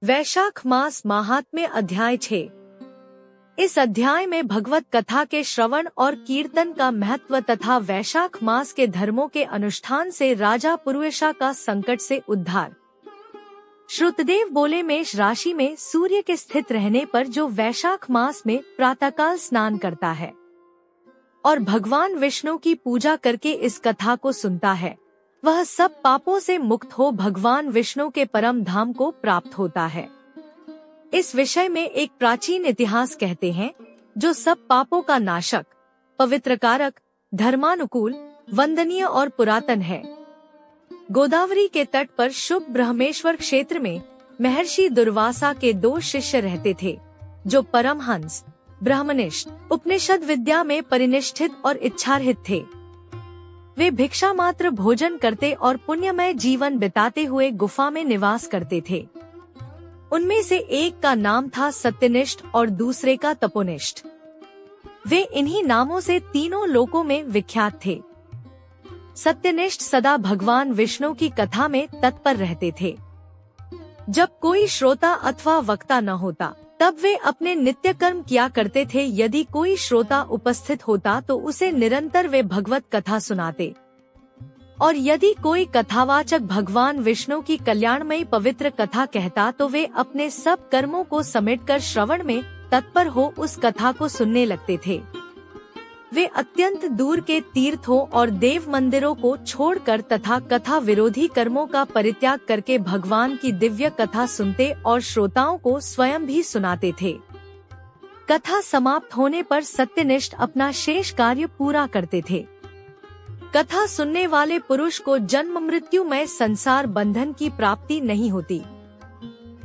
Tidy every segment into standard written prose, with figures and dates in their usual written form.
वैशाख मास महात्म्य अध्याय 6। इस अध्याय में भगवत कथा के श्रवण और कीर्तन का महत्व तथा वैशाख मास के धर्मों के अनुष्ठान से राजा पुरुषा का संकट से उद्धार। श्रुतदेव बोले, मेष राशि में सूर्य के स्थित रहने पर जो वैशाख मास में प्रातःकाल स्नान करता है और भगवान विष्णु की पूजा करके इस कथा को सुनता है, वह सब पापों से मुक्त हो भगवान विष्णु के परम धाम को प्राप्त होता है। इस विषय में एक प्राचीन इतिहास कहते हैं, जो सब पापों का नाशक, पवित्रकारक, धर्मानुकूल, वंदनीय और पुरातन है। गोदावरी के तट पर शुभ ब्रह्मेश्वर क्षेत्र में महर्षि दुर्वासा के 2 शिष्य रहते थे, जो परमहंस, ब्रह्मनिष्ठ, उपनिषद विद्या में परिनिष्ठित और इच्छारहित थे। वे भिक्षा मात्र भोजन करते और पुण्यमय जीवन बिताते हुए गुफा में निवास करते थे। उनमें से एक का नाम था सत्यनिष्ठ और दूसरे का तपोनिष्ठ। वे इन्हीं नामों से तीनों लोकों में विख्यात थे। सत्यनिष्ठ सदा भगवान विष्णु की कथा में तत्पर रहते थे। जब कोई श्रोता अथवा वक्ता न होता, तब वे अपने नित्य कर्म किया करते थे। यदि कोई श्रोता उपस्थित होता तो उसे निरंतर वे भगवत कथा सुनाते, और यदि कोई कथावाचक भगवान विष्णु की कल्याणमयी पवित्र कथा कहता तो वे अपने सब कर्मों को समेटकर श्रवण में तत्पर हो उस कथा को सुनने लगते थे। वे अत्यंत दूर के तीर्थों और देव मंदिरों को छोड़कर तथा कथा विरोधी कर्मों का परित्याग करके भगवान की दिव्य कथा सुनते और श्रोताओं को स्वयं भी सुनाते थे। कथा समाप्त होने पर सत्यनिष्ठ अपना शेष कार्य पूरा करते थे। कथा सुनने वाले पुरुष को जन्म मृत्युमय संसार बंधन की प्राप्ति नहीं होती,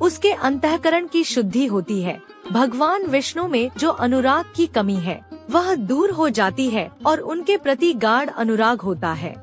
उसके अंतःकरण की शुद्धि होती है। भगवान विष्णु में जो अनुराग की कमी है वह दूर हो जाती है और उनके प्रति गाढ़ अनुराग होता है।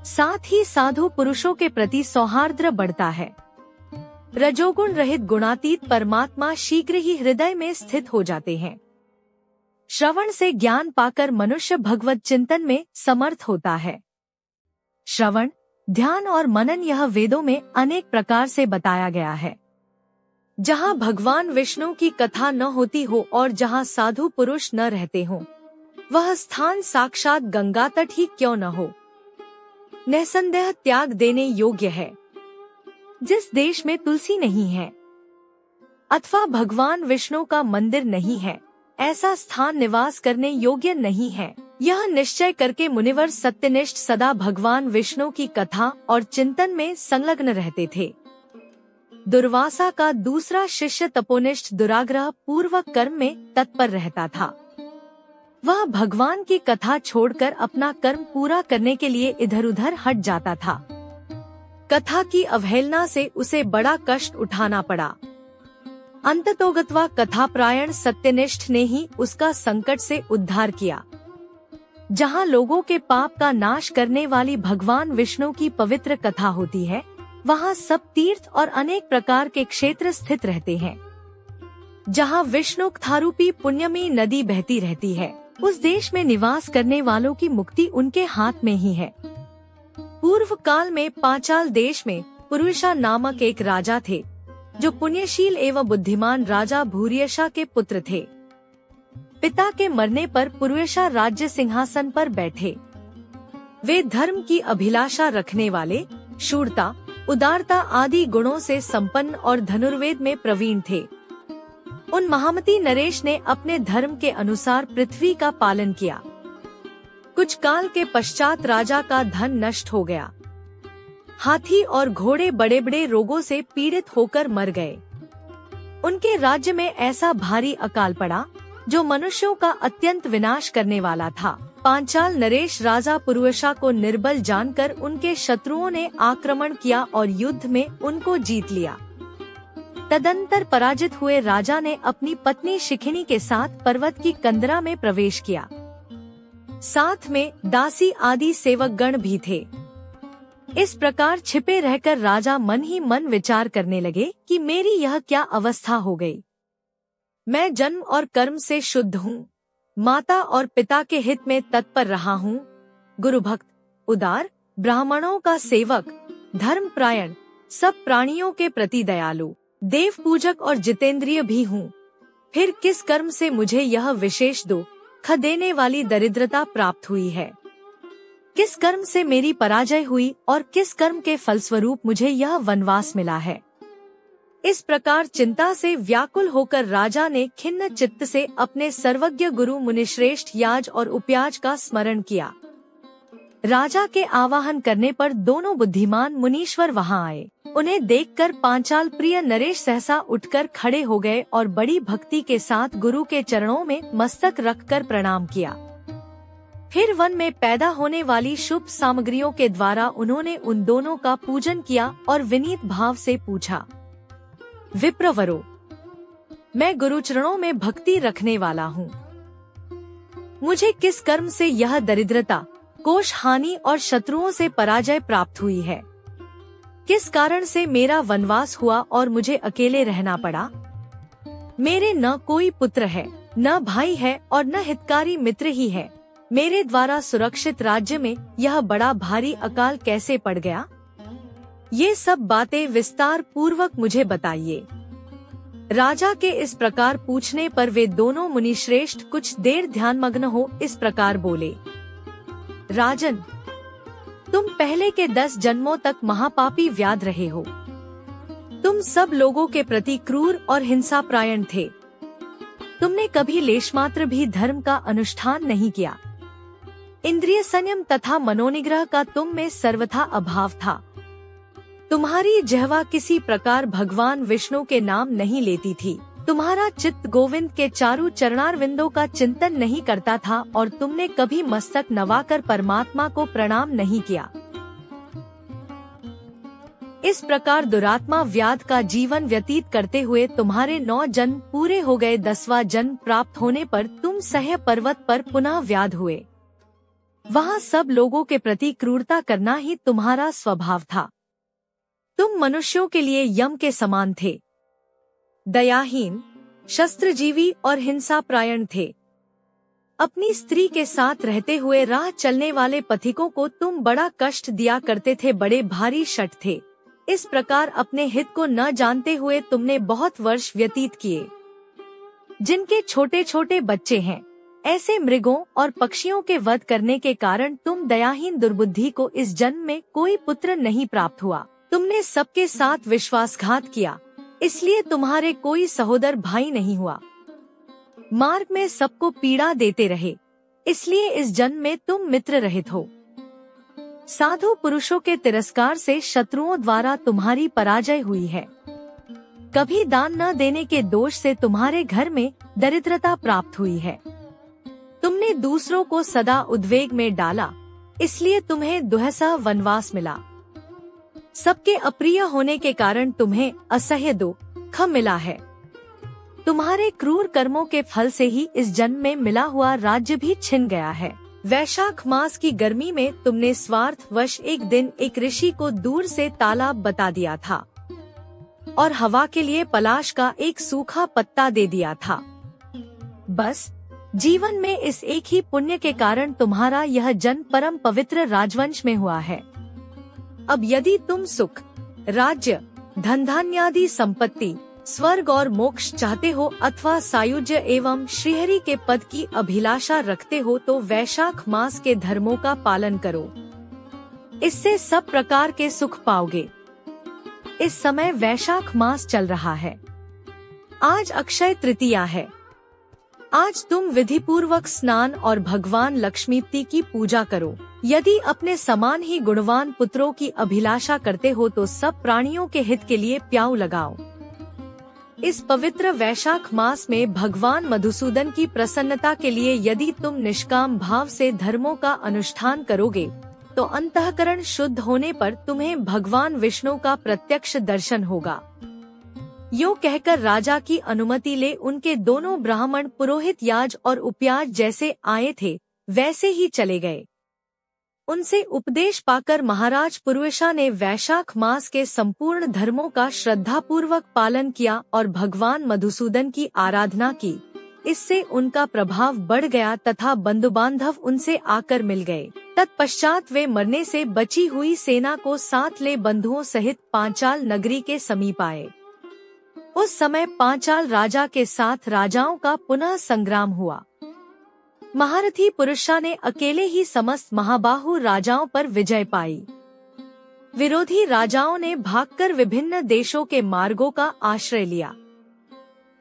साथ ही साधु पुरुषों के प्रति सौहार्द्र बढ़ता है। रजोगुण रहित गुणातीत परमात्मा शीघ्र ही हृदय में स्थित हो जाते हैं। श्रवण से ज्ञान पाकर मनुष्य भगवत चिंतन में समर्थ होता है। श्रवण, ध्यान और मनन यह वेदों में अनेक प्रकार से बताया गया है। जहाँ भगवान विष्णु की कथा न होती हो और जहाँ साधु पुरुष न रहते हो, वह स्थान साक्षात गंगा तट ही क्यों न हो, निसंदेह त्याग देने योग्य है। जिस देश में तुलसी नहीं है अथवा भगवान विष्णु का मंदिर नहीं है, ऐसा स्थान निवास करने योग्य नहीं है। यह निश्चय करके मुनिवर सत्यनिष्ठ सदा भगवान विष्णु की कथा और चिंतन में संलग्न रहते थे। दुर्वासा का दूसरा शिष्य तपोनिष्ठ दुराग्रह पूर्वक कर्म में तत्पर रहता था। वह भगवान की कथा छोड़कर अपना कर्म पूरा करने के लिए इधर उधर हट जाता था। कथा की अवहेलना से उसे बड़ा कष्ट उठाना पड़ा। अंततोगत्वा कथाप्रायण सत्यनिष्ठ ने ही उसका संकट से उद्धार किया। जहाँ लोगों के पाप का नाश करने वाली भगवान विष्णु की पवित्र कथा होती है, वहाँ सब तीर्थ और अनेक प्रकार के क्षेत्र स्थित रहते हैं। जहाँ विष्णु कथारूपी पुण्यमयी नदी बहती रहती है, उस देश में निवास करने वालों की मुक्ति उनके हाथ में ही है। पूर्व काल में पांचाल देश में पुरुषा नामक एक राजा थे, जो पुण्यशील एवं बुद्धिमान राजा भूरियशा के पुत्र थे। पिता के मरने पर पुरुषा राज्य सिंहासन पर बैठे। वे धर्म की अभिलाषा रखने वाले, शूरता, उदारता आदि गुणों से संपन्न और धनुर्वेद में प्रवीण थे। उन महामती नरेश ने अपने धर्म के अनुसार पृथ्वी का पालन किया। कुछ काल के पश्चात राजा का धन नष्ट हो गया। हाथी और घोड़े बड़े बड़े रोगों से पीड़ित होकर मर गए। उनके राज्य में ऐसा भारी अकाल पड़ा जो मनुष्यों का अत्यंत विनाश करने वाला था। पांचाल नरेश राजा पुरुषा को निर्बल जानकर उनके शत्रुओं ने आक्रमण किया और युद्ध में उनको जीत लिया। तदंतर पराजित हुए राजा ने अपनी पत्नी शिखिनी के साथ पर्वत की कंदरा में प्रवेश किया। साथ में दासी आदि सेवक गण भी थे। इस प्रकार छिपे रहकर राजा मन ही मन विचार करने लगे कि मेरी यह क्या अवस्था हो गई। मैं जन्म और कर्म से शुद्ध हूँ, माता और पिता के हित में तत्पर रहा हूँ, गुरु भक्त, उदार, ब्राह्मणों का सेवक, धर्मप्रायण, सब प्राणियों के प्रति दयालु, देव पूजक और जितेंद्रिय भी हूँ। फिर किस कर्म से मुझे यह विशेष दुख देने वाली दरिद्रता प्राप्त हुई है? किस कर्म से मेरी पराजय हुई और किस कर्म के फलस्वरूप मुझे यह वनवास मिला है? इस प्रकार चिंता से व्याकुल होकर राजा ने खिन्न चित्त से अपने सर्वज्ञ गुरु मुनिश्रेष्ठ याज और उपयाज का स्मरण किया। राजा के आवाहन करने पर दोनों बुद्धिमान मुनीश्वर वहां आए। उन्हें देखकर पांचाल प्रिय नरेश सहसा उठकर खड़े हो गए और बड़ी भक्ति के साथ गुरु के चरणों में मस्तक रखकर प्रणाम किया। फिर वन में पैदा होने वाली शुभ सामग्रियों के द्वारा उन्होंने उन दोनों का पूजन किया और विनीत भाव से पूछा, विप्रवरो, मैं गुरुचरणों में भक्ति रखने वाला हूँ। मुझे किस कर्म से यह दरिद्रता, कोष हानि और शत्रुओं से पराजय प्राप्त हुई है? किस कारण से मेरा वनवास हुआ और मुझे अकेले रहना पड़ा? मेरे न कोई पुत्र है, न भाई है और न हितकारी मित्र ही है। मेरे द्वारा सुरक्षित राज्य में यह बड़ा भारी अकाल कैसे पड़ गया? ये सब बातें विस्तार पूर्वक मुझे बताइए। राजा के इस प्रकार पूछने पर वे दोनों मुनिश्रेष्ठ कुछ देर ध्यानमग्न हो इस प्रकार बोले, राजन, तुम पहले के 10 जन्मों तक महापापी व्याध रहे हो। तुम सब लोगों के प्रति क्रूर और हिंसापरायण थे। तुमने कभी लेशमात्र भी धर्म का अनुष्ठान नहीं किया। इंद्रिय संयम तथा मनोनिग्रह का तुम में सर्वथा अभाव था। तुम्हारी जिह्वा किसी प्रकार भगवान विष्णु के नाम नहीं लेती थी। तुम्हारा चित्त गोविंद के चारु चरणारविंदों का चिंतन नहीं करता था और तुमने कभी मस्तक नवाकर परमात्मा को प्रणाम नहीं किया। इस प्रकार दुरात्मा व्याध का जीवन व्यतीत करते हुए तुम्हारे 9 जन्म पूरे हो गए। 10वां जन्म प्राप्त होने पर तुम सह्य पर्वत पर पुनः व्याध हुए। वहाँ सब लोगों के प्रति क्रूरता करना ही तुम्हारा स्वभाव था। तुम मनुष्यों के लिए यम के समान थे। दयाहीन, शस्त्रजीवी और हिंसापरायण थे। अपनी स्त्री के साथ रहते हुए राह चलने वाले पथिकों को तुम बड़ा कष्ट दिया करते थे। बड़े भारी शठ थे। इस प्रकार अपने हित को न जानते हुए तुमने बहुत वर्ष व्यतीत किए। जिनके छोटे छोटे बच्चे हैं, ऐसे मृगों और पक्षियों के वध करने के कारण तुम दयाहीन दुर्बुद्धि को इस जन्म में कोई पुत्र नहीं प्राप्त हुआ। तुमने सबके साथ विश्वासघात किया, इसलिए तुम्हारे कोई सहोदर भाई नहीं हुआ। मार्ग में सबको पीड़ा देते रहे, इसलिए इस जन्म में तुम मित्र रहित हो। साधु पुरुषों के तिरस्कार से शत्रुओं द्वारा तुम्हारी पराजय हुई है। कभी दान न देने के दोष से तुम्हारे घर में दरिद्रता प्राप्त हुई है। तुमने दूसरों को सदा उद्वेग में डाला, इसलिए तुम्हें दुहसा वनवास मिला। सबके अप्रिय होने के कारण तुम्हें असह्य दुख मिला है। तुम्हारे क्रूर कर्मों के फल से ही इस जन्म में मिला हुआ राज्य भी छिन गया है। वैशाख मास की गर्मी में तुमने स्वार्थवश एक दिन एक ऋषि को दूर से तालाब बता दिया था और हवा के लिए पलाश का एक सूखा पत्ता दे दिया था। बस जीवन में इस एक ही पुण्य के कारण तुम्हारा यह जन्म परम पवित्र राजवंश में हुआ है। अब यदि तुम सुख, राज्य, धन धान्यादि संपत्ति, स्वर्ग और मोक्ष चाहते हो अथवा सायुज्य एवं श्रीहरि के पद की अभिलाषा रखते हो तो वैशाख मास के धर्मों का पालन करो। इससे सब प्रकार के सुख पाओगे। इस समय वैशाख मास चल रहा है। आज अक्षय तृतीया है। आज तुम विधि पूर्वक स्नान और भगवान लक्ष्मीपति की पूजा करो। यदि अपने समान ही गुणवान पुत्रों की अभिलाषा करते हो तो सब प्राणियों के हित के लिए प्याऊ लगाओ। इस पवित्र वैशाख मास में भगवान मधुसूदन की प्रसन्नता के लिए यदि तुम निष्काम भाव से धर्मों का अनुष्ठान करोगे तो अंतःकरण शुद्ध होने पर तुम्हें भगवान विष्णु का प्रत्यक्ष दर्शन होगा। यूँ कहकर राजा की अनुमति ले उनके दोनों ब्राह्मण पुरोहित याज और उपयाज जैसे आए थे वैसे ही चले गए। उनसे उपदेश पाकर महाराज पुरुषा ने वैशाख मास के संपूर्ण धर्मों का श्रद्धापूर्वक पालन किया और भगवान मधुसूदन की आराधना की। इससे उनका प्रभाव बढ़ गया तथा बंधु बांधव उनसे आकर मिल गए। तत्पश्चात वे मरने से बची हुई सेना को साथ ले बंधुओं सहित पांचाल नगरी के समीप आए। उस समय पांचाल राजा के साथ राजाओं का पुनः संग्राम हुआ। महारथी पुरुषा ने अकेले ही समस्त महाबाहु राजाओं पर विजय पाई। विरोधी राजाओं ने भागकर विभिन्न देशों के मार्गों का आश्रय लिया।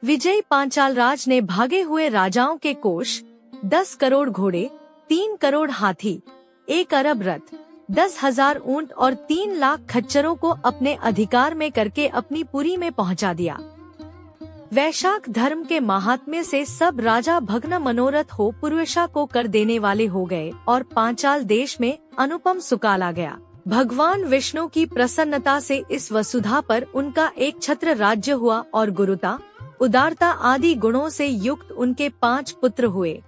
विजयी पांचाल राज ने भागे हुए राजाओं के कोष, 10 करोड़ घोड़े, 3 करोड़ हाथी, 1 अरब रथ, 10,000 ऊंट और 3 लाख खच्चरों को अपने अधिकार में करके अपनी पुरी में पहुंचा दिया। वैशाख धर्म के महात्म्य से सब राजा भग्न मनोरथ हो पुरुषा को कर देने वाले हो गए और पांचाल देश में अनुपम सुकाल आ गया। भगवान विष्णु की प्रसन्नता से इस वसुधा पर उनका एक छत्र राज्य हुआ और गुरुता, उदारता आदि गुणों से युक्त उनके 5 पुत्र हुए,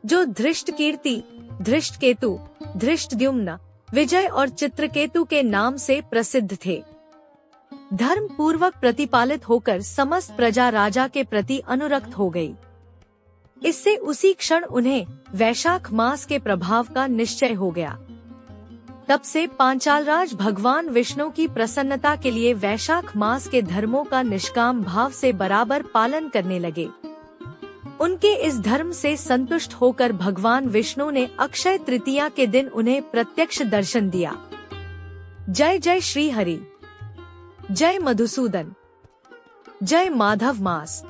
जो धृष्टकीर्ति, धृष्टकेतु, धृष्टद्युम्न, विजय और चित्रकेतु के नाम से प्रसिद्ध थे। धर्म पूर्वक प्रतिपालित होकर समस्त प्रजा राजा के प्रति अनुरक्त हो गई। इससे उसी क्षण उन्हें वैशाख मास के प्रभाव का निश्चय हो गया। तब से पांचाल राज भगवान विष्णु की प्रसन्नता के लिए वैशाख मास के धर्मों का निष्काम भाव से बराबर पालन करने लगे। उनके इस धर्म से संतुष्ट होकर भगवान विष्णु ने अक्षय तृतीया के दिन उन्हें प्रत्यक्ष दर्शन दिया। जय जय श्री हरि, जय मधुसूदन, जय माधव मास।